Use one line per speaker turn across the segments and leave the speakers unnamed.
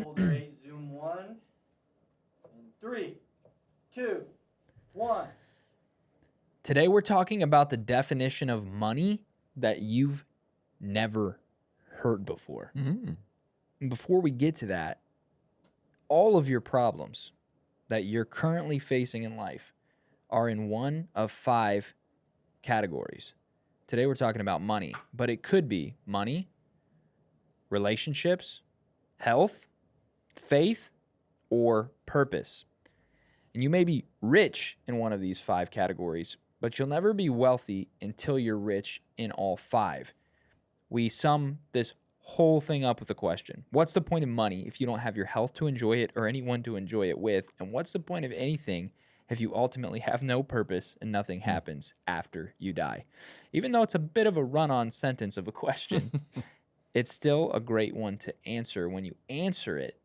Folder 8, zoom 1, and 3, 2, 1.
Today we're talking about the definition of money that you've never heard before.
Mm.
And before we get to that, all of your problems that you're currently facing in life are in one of 5 categories. Today we're talking about money, but it could be money, relationships, health, faith, or purpose. And you may be rich in one of these 5 categories, but you'll never be wealthy until you're rich in all 5. We sum this whole thing up with a question. What's the point of money if you don't have your health to enjoy it or anyone to enjoy it with? And what's the point of anything if you ultimately have no purpose and nothing happens after you die? Even though it's a bit of a run-on sentence of a question, it's still a great one to answer. When you answer it,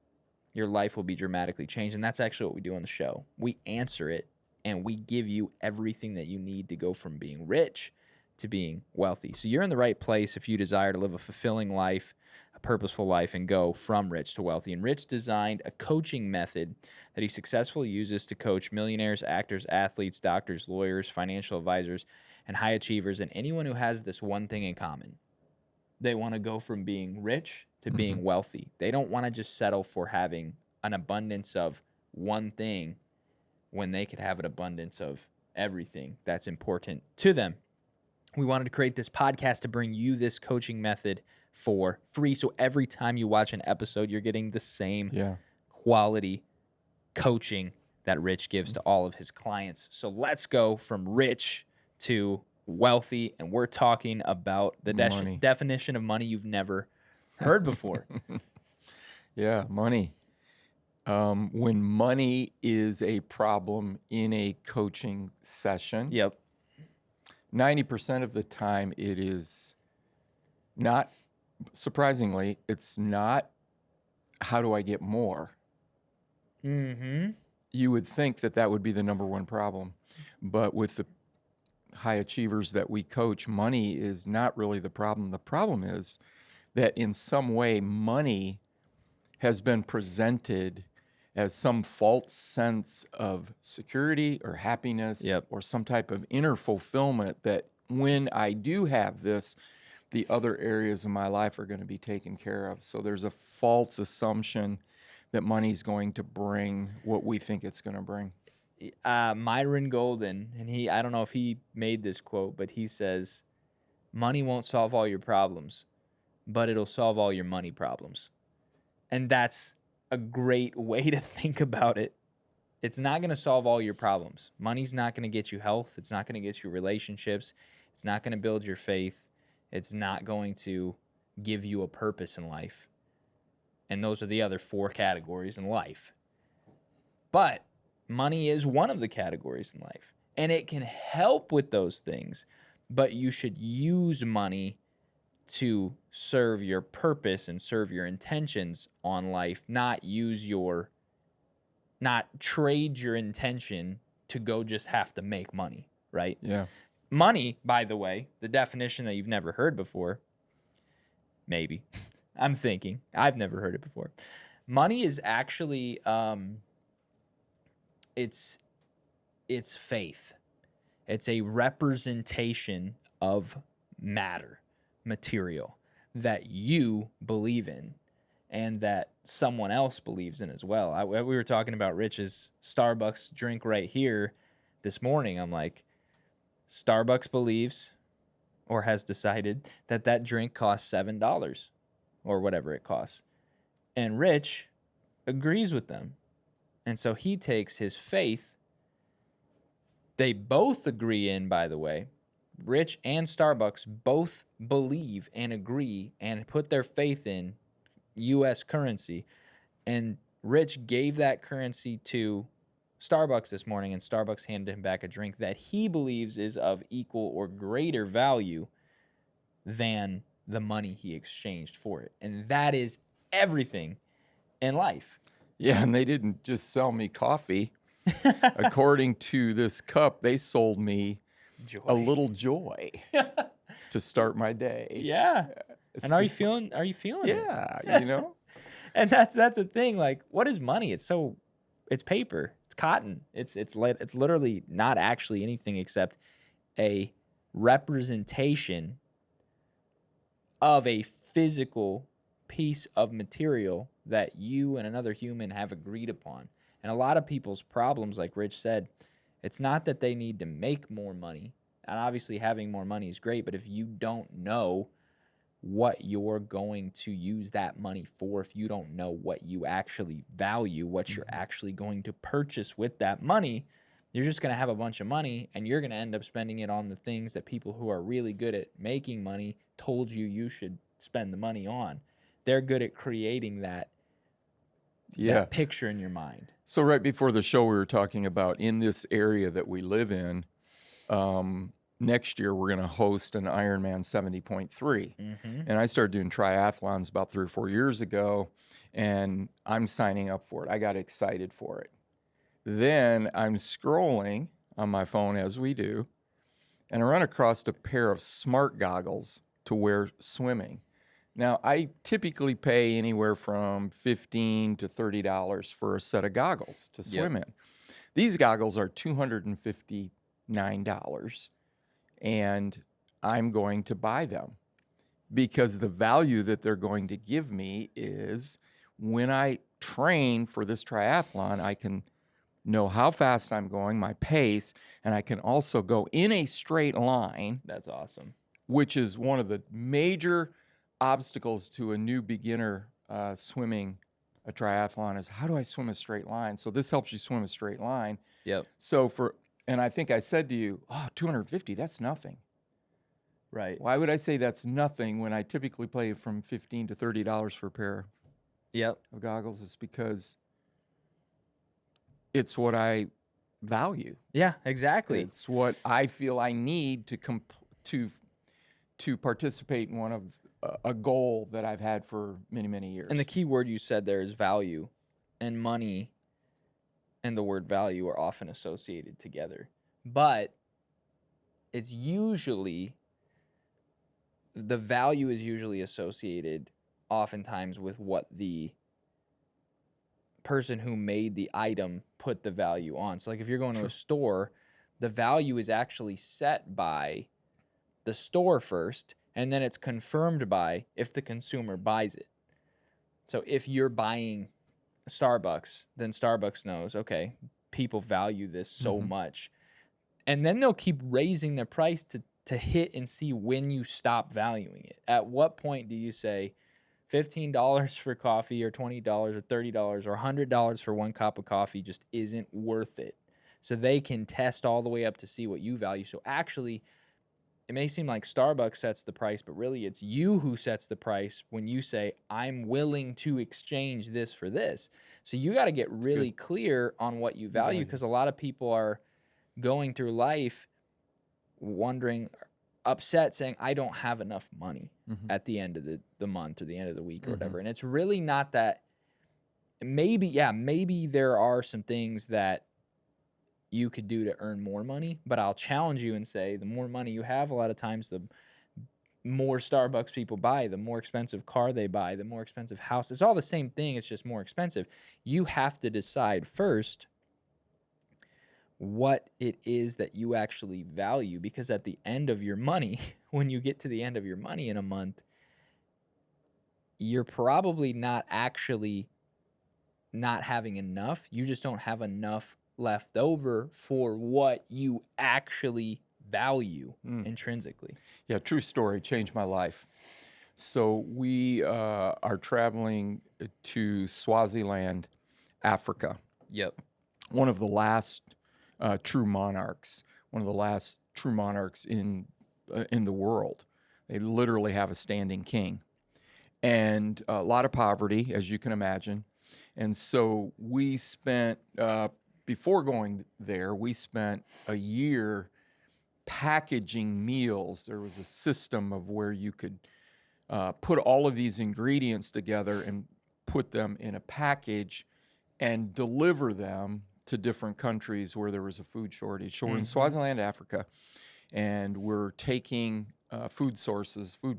your life will be dramatically changed. And that's actually what we do on the show. We answer it, and we give you everything that you need to go from being rich to being wealthy. So you're in the right place if you desire to live a fulfilling life, a purposeful life, and go from rich to wealthy. And Rich designed a coaching method that he successfully uses to coach millionaires, actors, athletes, doctors, lawyers, financial advisors, and high achievers, and anyone who has this one thing in common. They want to go from being rich to being wealthy. They don't want to just settle for having an abundance of one thing when they could have an abundance of everything that's important to them. We wanted to create this podcast to bring you this coaching method for free. So every time you watch an episode, you're getting the same quality coaching that Rich gives to all of his clients. So let's go from rich to wealthy. And we're talking about the definition of money you've never heard before.
Money. When money is a problem in a coaching session, 90% of the time it is not, surprisingly, it's not how do I get more? You would think that that would be the number one problem. But with the high achievers that we coach, money is not really the problem. The problem is that in some way money has been presented as some false sense of security or happiness or some type of inner fulfillment that when I do have this, the other areas of my life are going to be taken care of. So there's a false assumption that money's going to bring what we think it's going to bring.
Myron Golden, and I don't know if he made this quote, but he says, money won't solve all your problems, but it'll solve all your money problems. And that's a great way to think about it. It's not going to solve all your problems. Money's not going to get you health. It's not going to get you relationships. It's not going to build your faith. It's not going to give you a purpose in life. And those are the other 4 categories in life. But money is one of the categories in life. And it can help with those things. But you should use money to serve your purpose and serve your intentions on life, not trade your intention to go just have to make money, right?
Yeah.
Money, by the way, the definition that you've never heard before, maybe, I'm thinking, I've never heard it before. Money is actually, it's faith. It's a representation of material that you believe in and that someone else believes in as well. We were talking about Rich's Starbucks drink right here this morning. I'm like, Starbucks believes or has decided that drink costs $7 or whatever it costs. And Rich agrees with them. And so he takes his faith. They both agree in, by the way, Rich and Starbucks both believe and agree and put their faith in U.S. currency. And Rich gave that currency to Starbucks this morning, and Starbucks handed him back a drink that he believes is of equal or greater value than the money he exchanged for it. And that is everything in life.
Yeah, and they didn't just sell me coffee. According to this cup, they sold me a little joy to start my day.
Yeah. And are you feeling it?
Yeah, you know.
And that's the thing. Like, what is money? It's paper. It's cotton. It's literally not actually anything except a representation of a physical piece of material that you and another human have agreed upon. And a lot of people's problems, like Rich said, it's not that they need to make more money. And obviously having more money is great, but if you don't know what you're going to use that money for, if you don't know what you actually value, what you're actually going to purchase with that money, you're just going to have a bunch of money and you're going to end up spending it on the things that people who are really good at making money told you should spend the money on. They're good at creating that picture in your mind.
So right before the show, we were talking about in this area that we live in, next year we're going to host an Ironman 70.3. And I started doing triathlons about 3 or 4 years ago, and I'm signing up for it. I got excited for it. Then I'm scrolling on my phone, as we do, and I run across a pair of smart goggles to wear swimming. Now, I typically pay anywhere from $15 to $30 for a set of goggles to swim in. These goggles are $259, and I'm going to buy them because the value that they're going to give me is when I train for this triathlon, I can know how fast I'm going, my pace, and I can also go in a straight line.
That's awesome.
Which is one of the major obstacles to a new beginner swimming a triathlon is how do I swim a straight line? So this helps you swim a straight line.
Yep.
So and I think I said to you, $250, that's nothing.
Right.
Why would I say that's nothing when I typically pay from $15 to $30 for a pair of goggles? It's because it's what I value.
Yeah, exactly.
It's what I feel I need to participate in one of a goal that I've had for many, many years.
And the key word you said there is value, and money and the word value are often associated together. But it's usually, the value is usually associated oftentimes with what the person who made the item put the value on. So like if you're going to a store, the value is actually set by the store first, and then it's confirmed by if the consumer buys it. So if you're buying Starbucks, then Starbucks knows, okay, people value this so much. And then they'll keep raising their price to hit and see when you stop valuing it. At what point do you say $15 for coffee or $20 or $30 or $100 for one cup of coffee just isn't worth it? So they can test all the way up to see what you value. So actually, it may seem like Starbucks sets the price, but really it's you who sets the price when you say, I'm willing to exchange this for this. So you got to get really clear on what you value, because a lot of people are going through life wondering, upset, saying, I don't have enough money at the end of the month or the end of the week or whatever. And it's really not that. Maybe there are some things that you could do to earn more money, but I'll challenge you and say the more money you have, a lot of times the more Starbucks people buy, the more expensive car they buy, the more expensive house. It's all the same thing, it's just more expensive. You have to decide first what it is that you actually value, because at the end of your money, when you get to the end of your money in a month, you're probably not actually not having enough. You just don't have enough left over for what you actually value intrinsically.
Yeah, true story, changed my life. So we are traveling to Swaziland, Africa.
Yep.
One of the last true monarchs in the world. They literally have a standing king. And a lot of poverty, as you can imagine. And so we spent, before going there, we spent a year packaging meals. There was a system of where you could put all of these ingredients together and put them in a package and deliver them to different countries where there was a food shortage. So we're in Swaziland, Africa, and we're taking food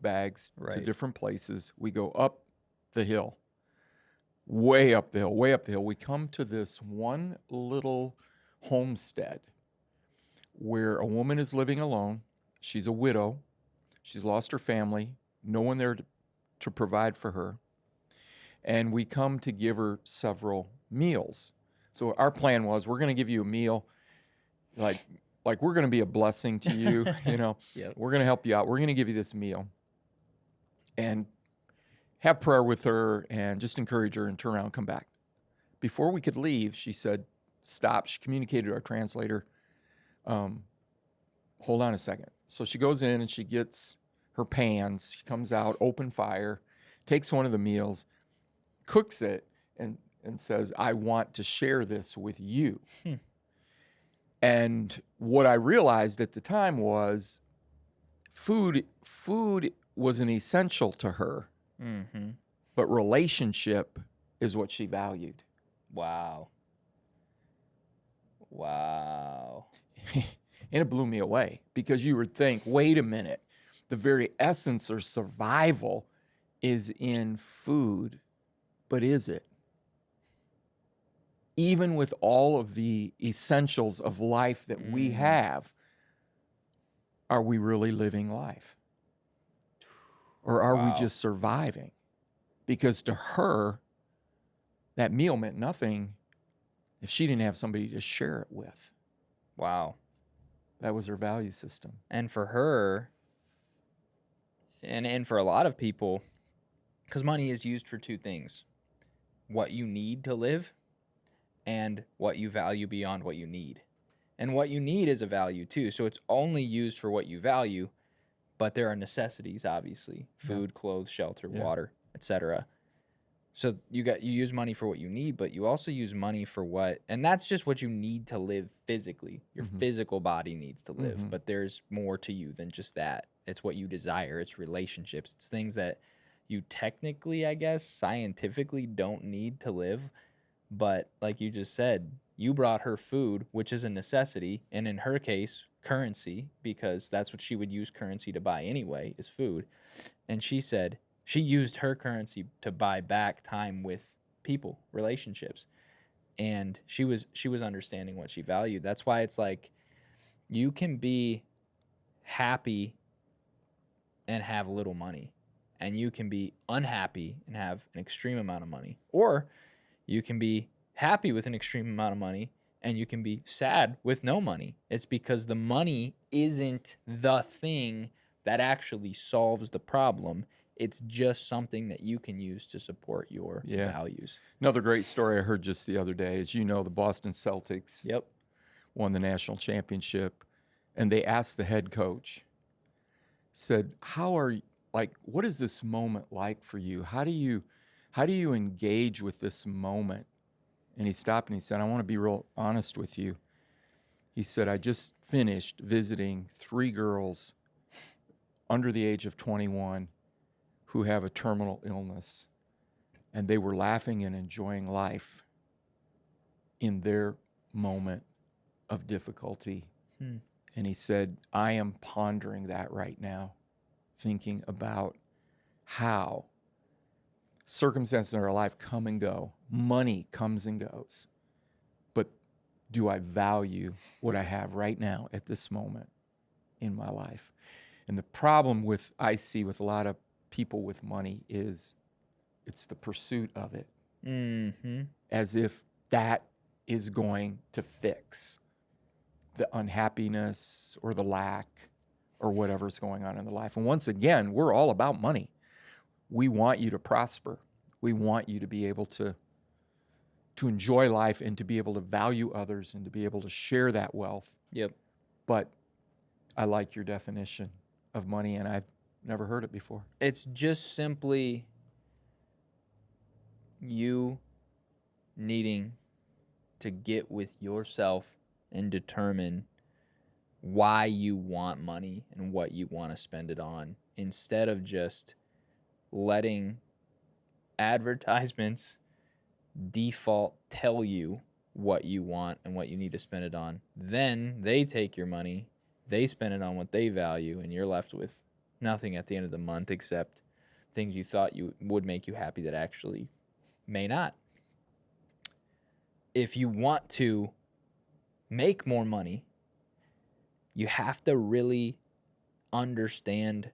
bags to different places. We go up the hill way up the hill, way up the hill. We come to this one little homestead where a woman is living alone. She's a widow. She's lost her family, no one there to provide for her. And we come to give her several meals. So our plan was, we're going to give you a meal, like we're going to be a blessing to you, you know.
Yep.
We're going to help you out. We're going to give you this meal. And have prayer with her and just encourage her and turn around and come back. Before we could leave, she said, stop. She communicated to our translator, hold on a second. So she goes in and she gets her pans. She comes out, open fire, takes one of the meals, cooks it, and says, I want to share this with you. And what I realized at the time was food was an essential to her,
Mm-hmm.
but relationship is what she valued.
Wow. Wow.
And it blew me away, because you would think, wait a minute, the very essence of survival is in food, but is it? Even with all of the essentials of life that we have, are we really living life? Or are we
Wow.
just surviving? Because to her, that meal meant nothing if she didn't have somebody to share it with.
Wow.
That was her value system.
And for her, and for a lot of people, because money is used for two things: what you need to live and what you value beyond what you need. And what you need is a value too. So it's only used for what you value, but there are necessities, obviously: food, clothes, shelter,
Yeah.
water, etc. So you use money for what you need, but you also use money for what, and that's just what you need to live physically. Your
Mhm.
physical body needs to live,
Mhm.
but there's more to you than just that. It's what you desire. It's relationships. It's things that you technically, I guess, scientifically don't need to live. But like you just said, you brought her food, which is a necessity, and in her case, currency, because that's what she would use currency to buy anyway, is food. And she said she used her currency to buy back time with people, relationships. And she was understanding what she valued. That's why it's like, you can be happy and have little money, and you can be unhappy and have an extreme amount of money, or you can be happy with an extreme amount of money and you can be sad with no money. It's because the money isn't the thing that actually solves the problem. It's just something that you can use to support your
Yeah.
values.
Another great story I heard just the other day is, you know, the Boston Celtics
Yep.
won the national championship, and they asked the head coach, said, what is this moment like for you? How do you engage with this moment? And he stopped and he said, I want to be real honest with you. He said, I just finished visiting 3 girls under the age of 21 who have a terminal illness, and they were laughing and enjoying life in their moment of difficulty. And he said, I am pondering that right now, thinking about how circumstances in our life come and go. Money comes and goes. But do I value what I have right now at this moment in my life? And the problem I see with a lot of people with money is it's the pursuit of it, as if that is going to fix the unhappiness or the lack or whatever's going on in their life. And once again, we're all about money. We want you to prosper. We want you to be able to enjoy life and to be able to value others and to be able to share that wealth.
Yep.
But I like your definition of money, and I've never heard it before.
It's just simply you needing to get with yourself and determine why you want money and what you want to spend it on, instead of just letting advertisements default tell you what you want and what you need to spend it on. Then they take your money, they spend it on what they value, and you're left with nothing at the end of the month except things you thought would make you happy that actually may not. If you want to make more money, you have to really understand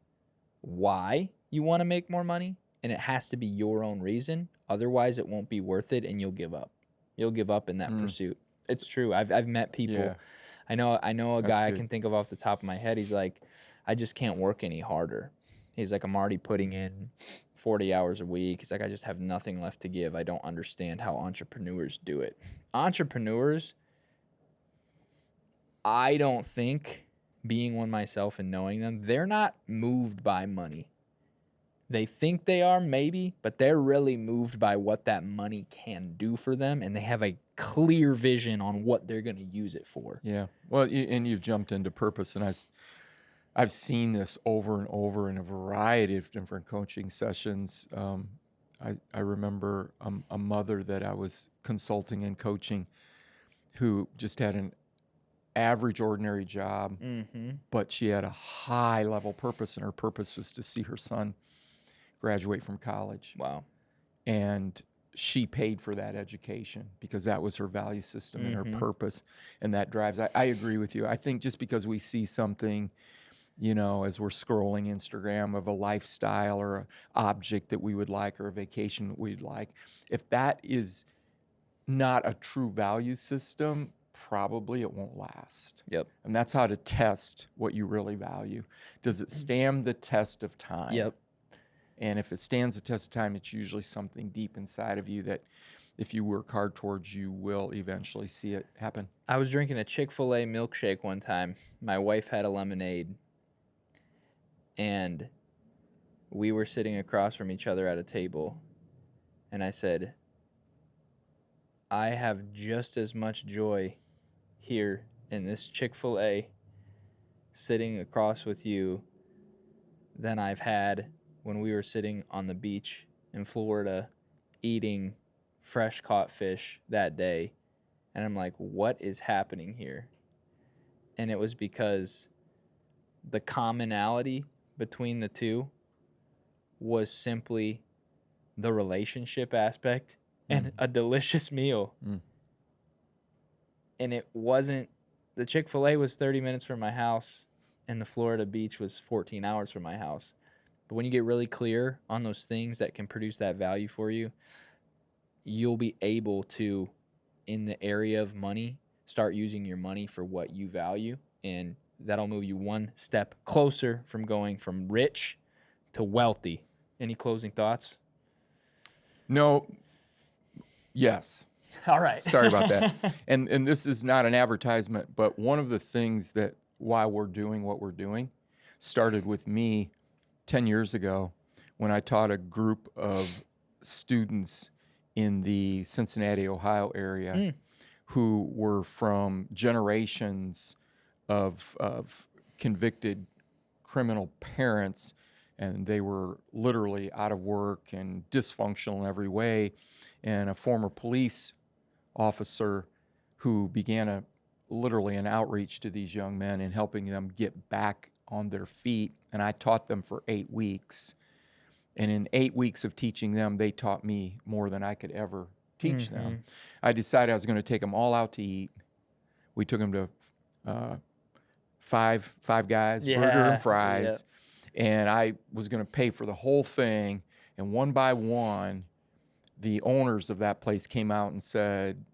why you want to make more money, and it has to be your own reason. Otherwise, it won't be worth it, and you'll give up. You'll give up in that pursuit. It's true. I've met people.
Yeah.
I know a
That's
guy I
good.
can think of off the top of my head. He's like, I just can't work any harder. He's like, I'm already putting in 40 hours a week. He's like, I just have nothing left to give. I don't understand how entrepreneurs do it. Entrepreneurs, I don't think, being one myself and knowing them, they're not moved by money. They think they are, maybe, but they're really moved by what that money can do for them, and they have a clear vision on what they're going to use it for.
Yeah. Well, and you've jumped into purpose, and I've seen this over and over in a variety of different coaching sessions. I remember a mother that I was consulting and coaching who just had an average, ordinary job, but she had a high level purpose, and her purpose was to see her son graduate from college.
Wow.
And she paid for that education because that was her value system and her purpose, and that drives. I agree with you. I think just because we see something, you know, as we're scrolling Instagram of a lifestyle or an object that we would like or a vacation that we'd like, if that is not a true value system, probably it won't last.
Yep.
And that's how to test what you really value. Does it stand the test of time?
Yep.
And if it stands the test of time, it's usually something deep inside of you that if you work hard towards, you will eventually see it happen.
I was drinking a Chick-fil-A milkshake one time. My wife had a lemonade, and we were sitting across from each other at a table, and I said, I have just as much joy here in this Chick-fil-A sitting across with you than I've had when we were sitting on the beach in Florida eating fresh caught fish that day. And I'm like, what is happening here? And it was because the commonality between the two was simply the relationship aspect and a delicious meal. And it wasn't, the Chick-fil-A was 30 minutes from my house, and the Florida beach was 14 hours from my house. But when you get really clear on those things that can produce that value for you, you'll be able to, in the area of money, start using your money for what you value. And that'll move you one step closer from going from rich to wealthy. Any closing thoughts?
No. Yes.
All right.
Sorry about that. And this is not an advertisement, but one of the things that why we're doing what we're doing started with me 10 years ago when I taught a group of students in the Cincinnati, Ohio area who were from generations of convicted criminal parents, and they were literally out of work and dysfunctional in every way, and a former police officer who began literally an outreach to these young men and helping them get back on their feet. And I taught them for 8 weeks. And in 8 weeks of teaching them, they taught me more than I could ever teach them. I decided I was going to take them all out to eat. We took them to Five Guys, burger and fries. And I was going to pay for the whole thing. And one by one, the owners of that place came out and said,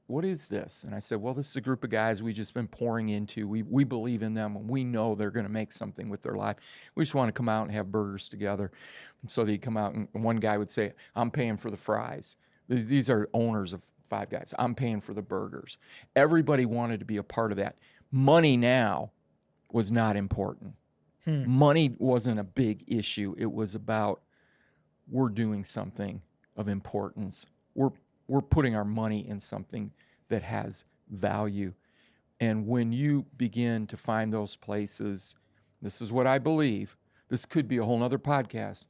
what is this? And I said, well, this is a group of guys we've just been pouring into. We believe in them, and we know they're going to make something with their life. We just want to come out and have burgers together. And so they'd come out, and one guy would say, I'm paying for the fries. These are owners of Five Guys. I'm paying for the burgers. Everybody wanted to be a part of that. Money now was not important. Money wasn't a big issue. It was about we're doing something of importance. We're putting our money in something that has value. And when you begin to find those places, this is what I believe. This could be a whole nother podcast.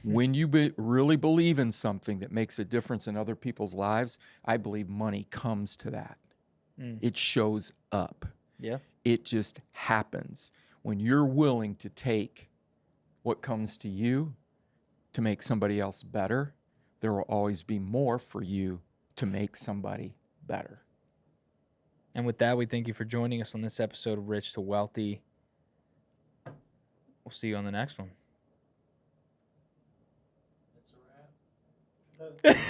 When you really believe in something that makes a difference in other people's lives, I believe money comes to that. It shows up.
Yeah.
It just happens. When you're willing to take what comes to you to make somebody else better, there will always be more for you to make somebody better.
And with that, we thank you for joining us on this episode of Rich to Wealthy. We'll see you on the next one.
That's a wrap.